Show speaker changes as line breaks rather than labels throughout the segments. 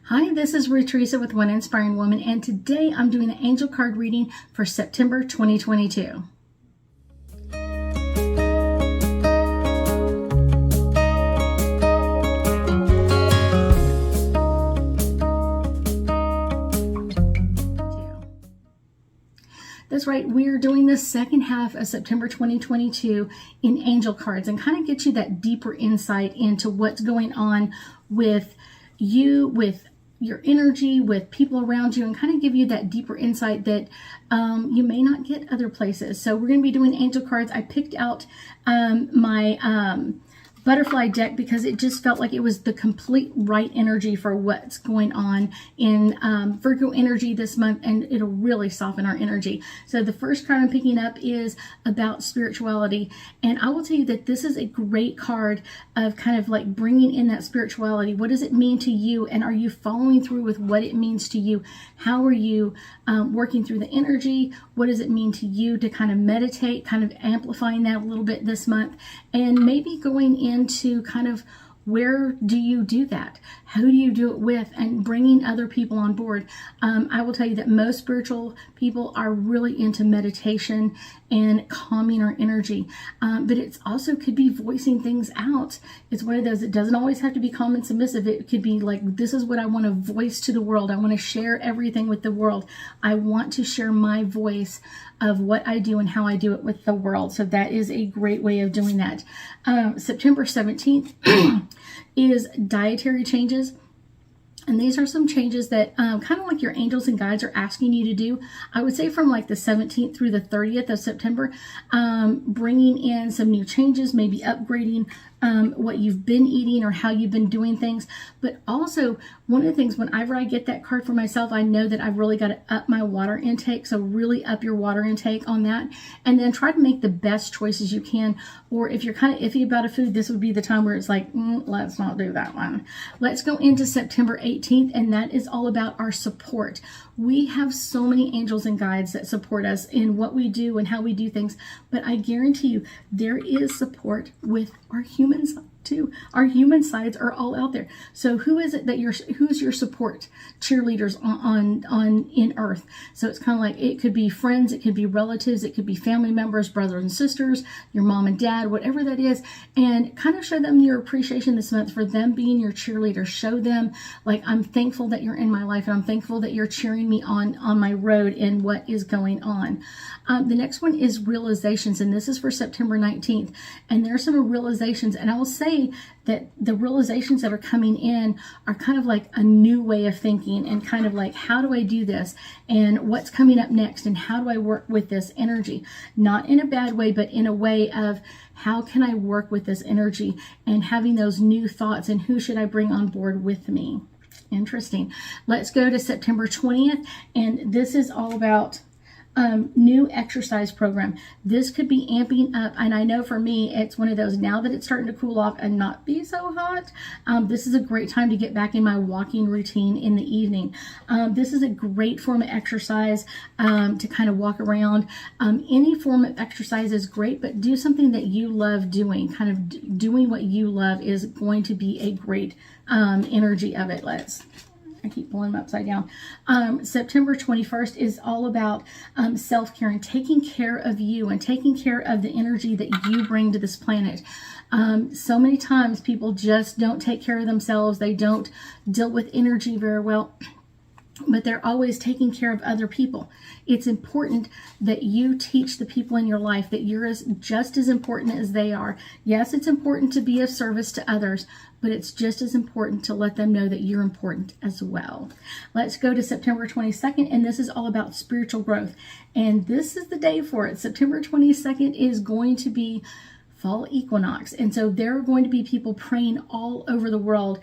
Hi, this is Ruth Theresa with One Inspiring Woman, and today I'm doing an angel card reading for September 2022. That's right, we're doing the second half of September 2022 in angel cards and kind of get you that deeper insight into what's going on with you, with your energy, with people around you, and kind of give you that deeper insight that you may not get other places. So we're going to be doing angel cards. I picked out my butterfly deck because it just felt like it was the complete right energy for what's going on in Virgo energy this month, and it'll really soften our energy. So the first card I'm picking up is about spirituality, and I will tell you that this is a great card of kind of like bringing in that spirituality. What does it mean to you, and are you following through with what it means to you? How are you working through the energy? What does it mean to you to kind of meditate, kind of amplifying that a little bit this month, and maybe going into kind of where do you do that? Who do you do it with? And bringing other people on board. I will tell you that most spiritual people are really into meditation and calming our energy. But it's also could be voicing things out. It's one of those, it doesn't always have to be calm and submissive. It could be like, this is what I want to voice to the world. I want to share everything with the world. I want to share my voice of what I do and how I do it with the world. So that is a great way of doing that. September 17th is dietary changes. And these are some changes that kind of like your angels and guides are asking you to do. I would say from like the 17th through the 30th of September, bringing in some new changes, maybe upgrading what you've been eating or how you've been doing things. But also, one of the things, whenever I get that card for myself, I know that I've really got to up my water intake. So really up your water intake on that. And then try to make the best choices you can. Or if you're kind of iffy about a food, this would be the time where it's like, let's not do that one. Let's go into September 18th, and that is all about our support. We have so many angels and guides that support us in what we do and how we do things, but I guarantee you there is support with our human side too. Our human sides are all out there. So who is it that who's your support cheerleaders on in earth? So it's kind of like, it could be friends, it could be relatives, it could be family members, brothers and sisters, your mom and dad, whatever that is, and kind of show them your appreciation this month for them being your cheerleader. Show them like, I'm thankful that you're in my life, and I'm thankful that you're cheering me on my road in what is going on. The next one is realizations, and this is for September 19th. And there are some realizations, and I will say that the realizations that are coming in are kind of like a new way of thinking, and kind of like, how do I do this, and what's coming up next, and how do I work with this energy? Not in a bad way, but in a way of, how can I work with this energy, and having those new thoughts, and who should I bring on board with me? Interesting. Let's go to September 20th, and this is all about new exercise program. This could be amping up, and I know for me, it's one of those, now that it's starting to cool off and not be so hot, this is a great time to get back in my walking routine in the evening. This is a great form of exercise to kind of walk around. Any form of exercise is great, but do something that you love doing. Kind of doing what you love is going to be a great energy of it. I keep pulling them upside down. September 21st is all about self-care and taking care of you and taking care of the energy that you bring to this planet. So many times people just don't take care of themselves. They don't deal with energy very well, but they're always taking care of other people. It's important that you teach the people in your life that you're just as important as they are. Yes, it's important to be of service to others, but it's just as important to let them know that you're important as well. Let's go to September 22nd, and this is all about spiritual growth. And this is the day for it. September 22nd is going to be fall equinox, and so there are going to be people praying all over the world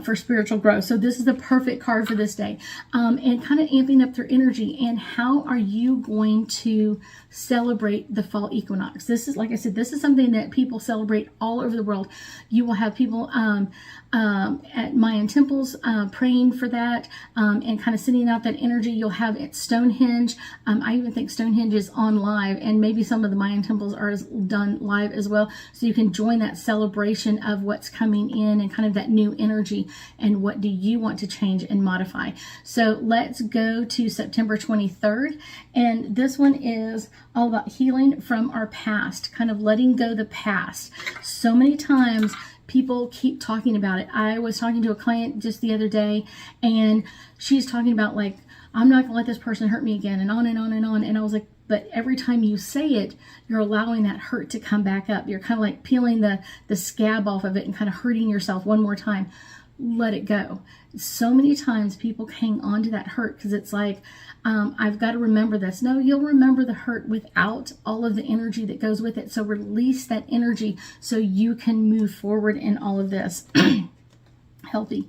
for spiritual growth. So this is the perfect card for this day, and kind of amping up their energy. And how are you going to celebrate the fall equinox? This is, like I said, this is something that people celebrate all over the world. You will have people at Mayan temples, praying for that, and kind of sending out that energy. You'll have at Stonehenge. I even think Stonehenge is on live, and maybe some of the Mayan temples are done live as well. So you can join that celebration of what's coming in and kind of that new energy, and what do you want to change and modify. So let's go to September 23rd. And this one is all about healing from our past, kind of letting go the past. So many times people keep talking about it. I was talking to a client just the other day, and she's talking about, like, I'm not gonna let this person hurt me again, and on and on and on. And I was like, but every time you say it, you're allowing that hurt to come back up. You're kind of like peeling the scab off of it and kind of hurting yourself one more time. Let it go. So many times people hang on to that hurt because it's like, I've got to remember this. No, you'll remember the hurt without all of the energy that goes with it. So release that energy so you can move forward in all of this. Healthy.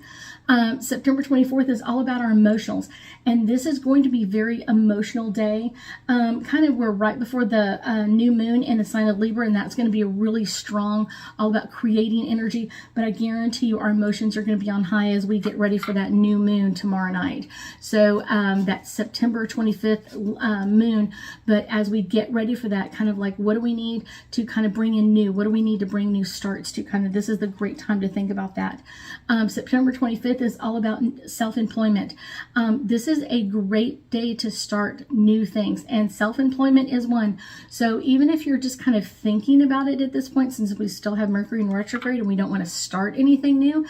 September 24th is all about our emotionals, and this is going to be a very emotional day. Kind of we're right before the new moon in the sign of Libra, and that's going to be a really strong, all about creating energy. But I guarantee you our emotions are going to be on high as we get ready for that new moon tomorrow night. So that's September 25th moon. But as we get ready for that, kind of like, what do we need to kind of bring in new? What do we need to bring new starts to? Kind of, this is the great time to think about that. September 25th is all about self-employment. This is a great day to start new things, and self-employment is one. So even if you're just kind of thinking about it at this point, since we still have Mercury in retrograde and we don't want to start anything new,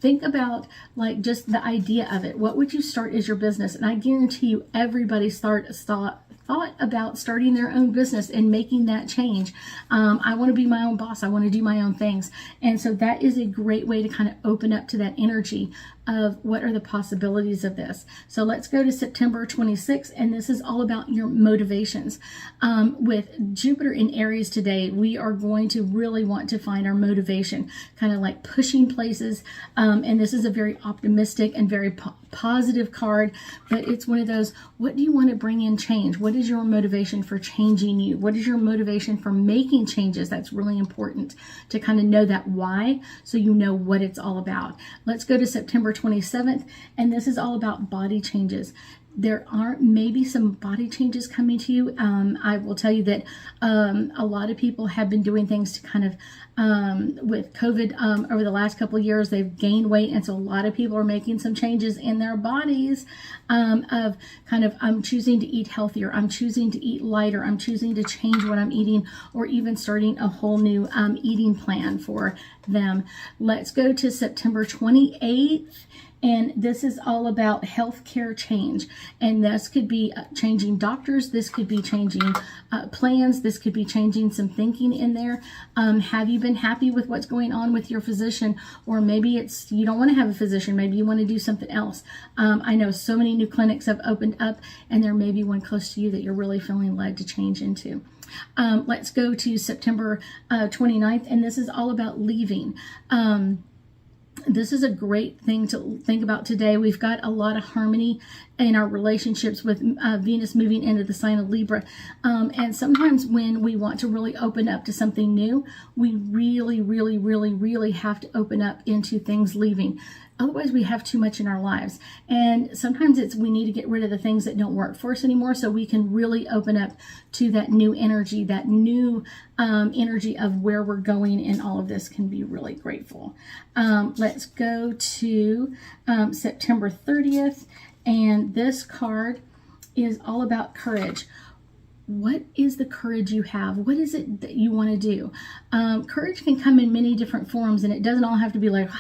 think about like just the idea of it. What would you start as your business? And I guarantee you everybody's thought about starting their own business and making that change. I want to be my own boss. I want to do my own things. And so that is a great way to kind of open up to that energy of what are the possibilities of this. So let's go to September 26th, and this is all about your motivations. With Jupiter in Aries today, we are going to really want to find our motivation, kind of like pushing places. And this is a very optimistic and very positive card, but it's one of those, what do you want to bring in change? What is your motivation for changing you? What is your motivation for making changes? That's really important to kind of know that why, so you know what it's all about. Let's go to September 27th, and this is all about body changes. There are maybe some body changes coming to you. I will tell you that a lot of people have been doing things to kind of, with COVID over the last couple of years, they've gained weight. And so a lot of people are making some changes in their bodies of kind of, I'm choosing to eat healthier. I'm choosing to eat lighter. I'm choosing to change what I'm eating, or even starting a whole new eating plan for them. Let's go to September 28th. And this is all about healthcare change. And this could be changing doctors. This could be changing plans. This could be changing some thinking in there. Have you been happy with what's going on with your physician? Or maybe it's, you don't want to have a physician. Maybe you want to do something else. I know so many new clinics have opened up, and there may be one close to you that you're really feeling led to change into. Let's go to September 29th. And this is all about leaving. This is a great thing to think about today. We've got a lot of harmony in our relationships with Venus moving into the sign of Libra. And sometimes when we want to really open up to something new, we really have to open up into things leaving. Otherwise, we have too much in our lives. And sometimes it's, we need to get rid of the things that don't work for us anymore, so we can really open up to that new energy, that new energy of where we're going, and all of this can be really grateful. Let's go to September 30th. And this card is all about courage. What is the courage you have? What is it that you want to do? Courage can come in many different forms, and it doesn't all have to be like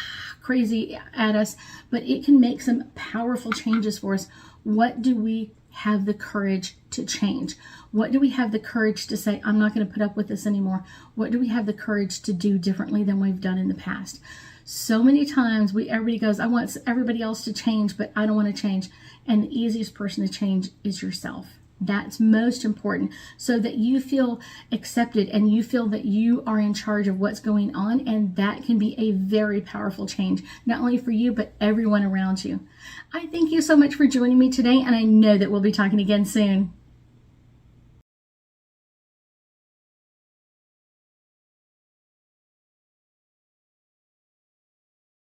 crazy at us, but it can make some powerful changes for us. What do we have the courage to change? What do we have the courage to say, I'm not going to put up with this anymore? What do we have the courage to do differently than we've done in the past? So many times everybody goes, I want everybody else to change, but I don't want to change. And the easiest person to change is yourself. That's most important, so that you feel accepted and you feel that you are in charge of what's going on. And that can be a very powerful change, not only for you, but everyone around you. I thank you so much for joining me today, and I know that we'll be talking again soon.